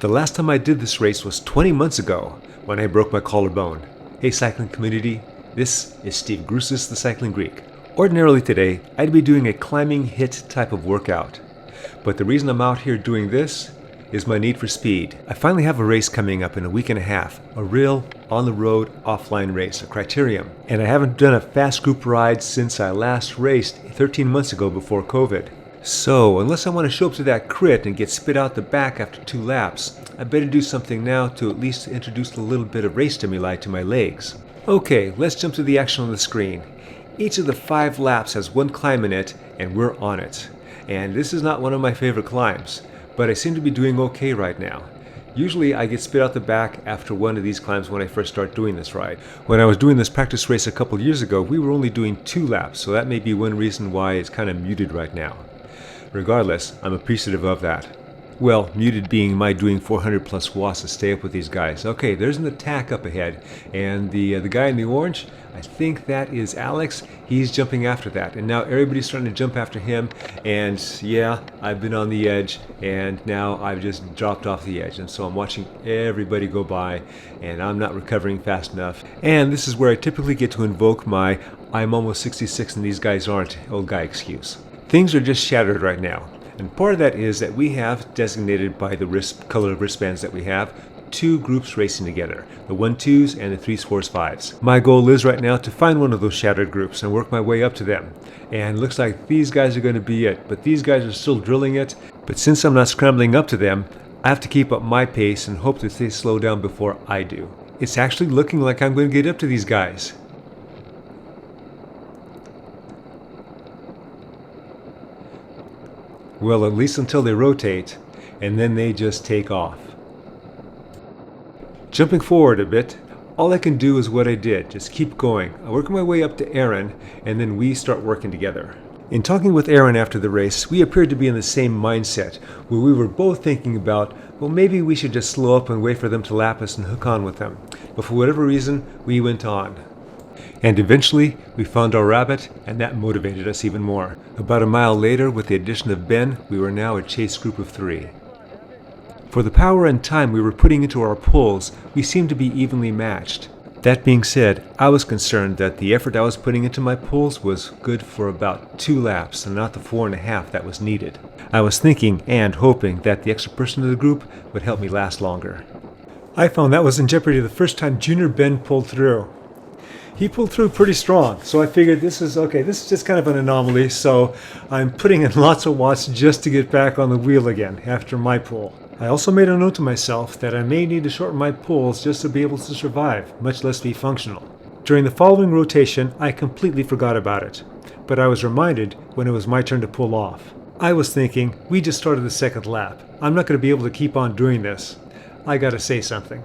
The last time I did this race was 20 months ago when I broke my collarbone. Hey cycling community, this is Steve Grusis, the Cycling Greek. Ordinarily today, I'd be doing a climbing HIIT type of workout. But the reason I'm out here doing this is my need for speed. I finally have a race coming up in a week and a half, a real on-the-road, offline race, a criterium. And I haven't done a fast group ride since I last raced 13 months ago before COVID. So, unless I want to show up to that crit and get spit out the back after 2 laps, I better do something now to at least introduce a little bit of race stimuli to my legs. Okay, let's jump to the action on the screen. Each of the 5 laps has one climb in it, and we're on it. And this is not one of my favorite climbs, but I seem to be doing okay right now. Usually I get spit out the back after one of these climbs when I first start doing this ride. When I was doing this practice race a couple years ago, we were only doing 2 laps, so that may be one reason why it's kind of muted right now. Regardless, I'm appreciative of that. Well, muted being my doing 400 plus watts to stay up with these guys. Okay, there's an attack up ahead, and the guy in the orange, I think that is Alex. He's jumping after that, and now everybody's starting to jump after him, and yeah, I've been on the edge, and now I've just dropped off the edge, and so I'm watching everybody go by, and I'm not recovering fast enough. And this is where I typically get to invoke my "I'm almost 66 and these guys aren't" old guy excuse. Things are just shattered right now. And part of that is that we have designated by the color of wristbands that we have 2 groups racing together, the 1-2s and the 3-4-5s. My goal is right now to find one of those shattered groups and work my way up to them. And it looks like these guys are going to be it, but these guys are still drilling it. But since I'm not scrambling up to them, I have to keep up my pace and hope that they slow down before I do. It's actually looking like I'm going to get up to these guys. Well, at least until they rotate, and then they just take off. Jumping forward a bit, all I can do is what I did, just keep going. I work my way up to Aaron, and then we start working together. In talking with Aaron after the race, we appeared to be in the same mindset, where we were both thinking about, well, maybe we should just slow up and wait for them to lap us and hook on with them. But for whatever reason, we went on. And eventually, we found our rabbit, and that motivated us even more. About a mile later, with the addition of Ben, we were now a chase group of 3. For the power and time we were putting into our pulls, we seemed to be evenly matched. That being said, I was concerned that the effort I was putting into my pulls was good for about 2 laps and not the 4.5 that was needed. I was thinking and hoping that the extra person in the group would help me last longer. I found that was in jeopardy the first time Junior Ben pulled through. He pulled through pretty strong, so I figured this is just kind of an anomaly, so I'm putting in lots of watts just to get back on the wheel again after my pull. I also made a note to myself that I may need to shorten my pulls just to be able to survive, much less be functional. During the following rotation, I completely forgot about it, but I was reminded when it was my turn to pull off. I was thinking, we just started the 2nd lap. I'm not going to be able to keep on doing this. I gotta say something.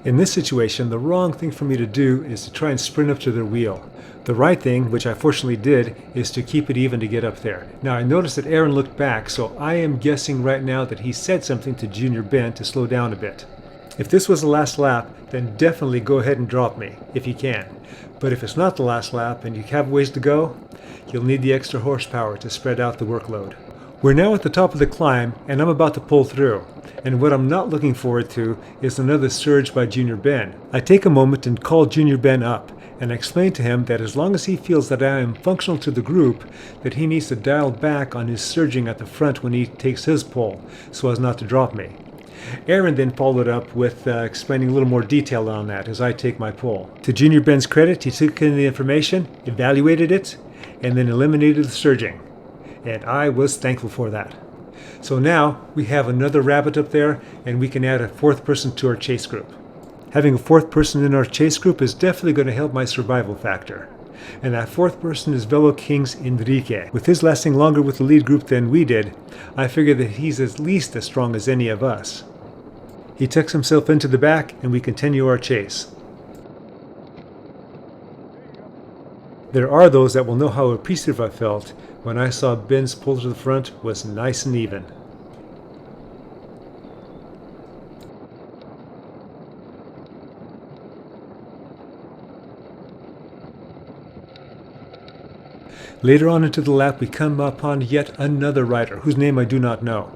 In this situation, the wrong thing for me to do is to try and sprint up to their wheel. The right thing, which I fortunately did, is to keep it even to get up there. Now I noticed that Aaron looked back, so I am guessing right now that he said something to Junior Ben to slow down a bit. If this was the last lap, then definitely go ahead and drop me, if you can. But if it's not the last lap and you have ways to go, you'll need the extra horsepower to spread out the workload. We're now at the top of the climb, and I'm about to pull through. And what I'm not looking forward to is another surge by Junior Ben. I take a moment and call Junior Ben up, and explain to him that as long as he feels that I am functional to the group, that he needs to dial back on his surging at the front when he takes his pull, so as not to drop me. Aaron then followed up with explaining a little more detail on that as I take my pull. To Junior Ben's credit, he took in the information, evaluated it, and then eliminated the surging. And I was thankful for that. So now we have another rabbit up there, and we can add a 4th person to our chase group. Having a 4th person in our chase group is definitely going to help my survival factor. And that 4th person is Velo King's Enrique. With his lasting longer with the lead group than we did, I figure that he's at least as strong as any of us. He tucks himself into the back, and we continue our chase. There are those that will know how appreciative I felt when I saw Ben's pull to the front was nice and even. Later on into the lap, we come upon yet another rider, whose name I do not know.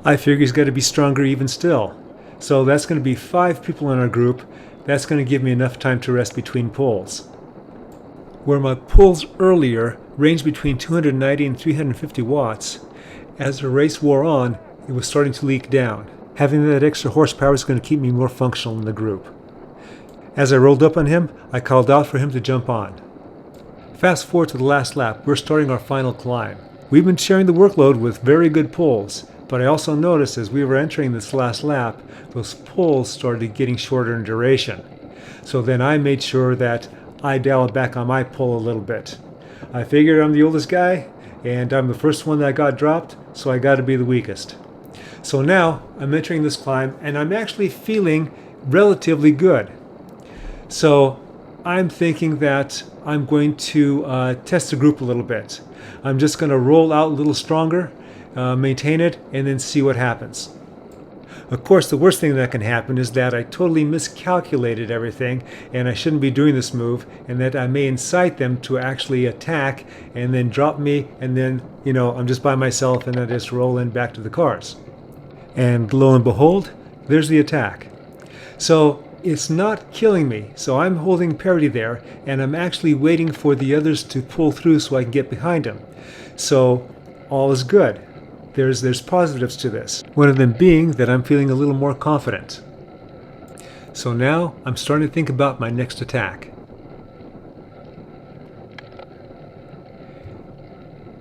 I figure he's got to be stronger even still. So that's going to be 5 people in our group. That's going to give me enough time to rest between pulls. Where my pulls earlier ranged between 290 and 350 watts, as the race wore on, it was starting to leak down. Having that extra horsepower is going to keep me more functional in the group. As I rolled up on him, I called out for him to jump on. Fast forward to the last lap, we're starting our final climb. We've been sharing the workload with very good pulls, but I also noticed as we were entering this last lap, those pulls started getting shorter in duration. So then I made sure that I dialed back on my pull a little bit. I figured I'm the oldest guy, and I'm the first one that got dropped, so I got to be the weakest. So now I'm entering this climb, and I'm actually feeling relatively good. So I'm thinking that I'm going to test the group a little bit. I'm just going to roll out a little stronger, maintain it, and then see what happens. Of course, the worst thing that can happen is that I totally miscalculated everything and I shouldn't be doing this move, and that I may incite them to actually attack and then drop me, and then, I'm just by myself and I just roll in back to the cars. And lo and behold, there's the attack. So it's not killing me, so I'm holding parity there, and I'm actually waiting for the others to pull through so I can get behind them. So all is good. There's positives to this. One of them being that I'm feeling a little more confident. So now I'm starting to think about my next attack.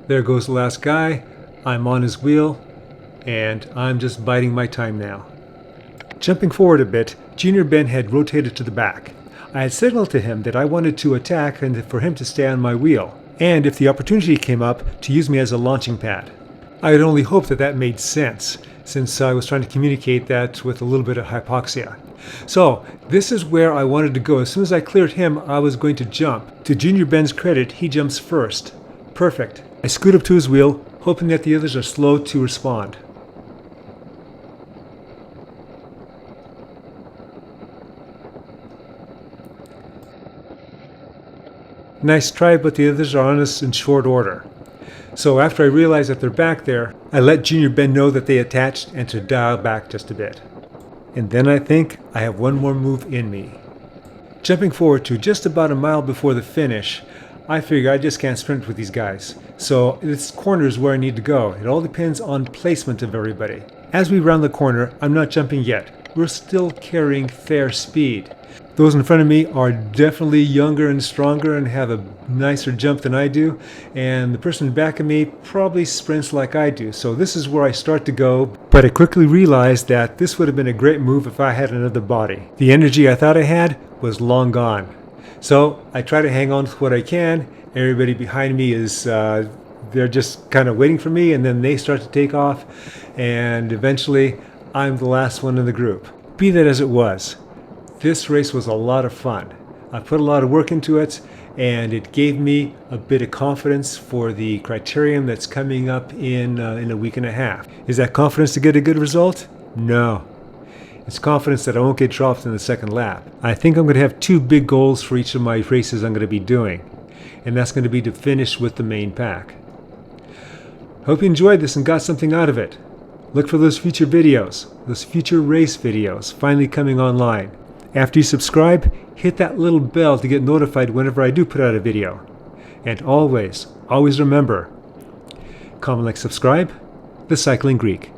There goes the last guy. I'm on his wheel, and I'm just biding my time now. Jumping forward a bit, Junior Ben had rotated to the back. I had signaled to him that I wanted to attack and for him to stay on my wheel, and if the opportunity came up, to use me as a launching pad. I had only hoped that made sense, since I was trying to communicate that with a little bit of hypoxia. So this is where I wanted to go. As soon as I cleared him, I was going to jump. To Junior Ben's credit, he jumps first. Perfect. I scoot up to his wheel, hoping that the others are slow to respond. Nice try, but the others are on us in short order. So after I realized that they're back there, I let Junior Ben know that they attached and to dial back just a bit. And then I think I have one more move in me. Jumping forward to just about a mile before the finish, I figure I just can't sprint with these guys. So this corner is where I need to go. It all depends on placement of everybody. As we round the corner, I'm not jumping yet. We're still carrying fair speed. Those in front of me are definitely younger and stronger and have a nicer jump than I do, and the person back of me probably sprints like I do. So this is where I start to go, but I quickly realized that this would have been a great move if I had another body. The energy I thought I had was long gone. So I try to hang on to what I can. Everybody behind me is they're just kind of waiting for me, and then they start to take off, and eventually I'm the last one in the group. Be that as it was, this race was a lot of fun. I put a lot of work into it, and it gave me a bit of confidence for the criterium that's coming up in a week and a half. Is that confidence to get a good result? No. It's confidence that I won't get dropped in the second lap. I think I'm going to have 2 big goals for each of my races I'm going to be doing, and that's going to be to finish with the main pack. Hope you enjoyed this and got something out of it. Look for those future videos, those future race videos finally coming online. After you subscribe, hit that little bell to get notified whenever I do put out a video. And always remember, comment, like, subscribe, The Cycling Greek.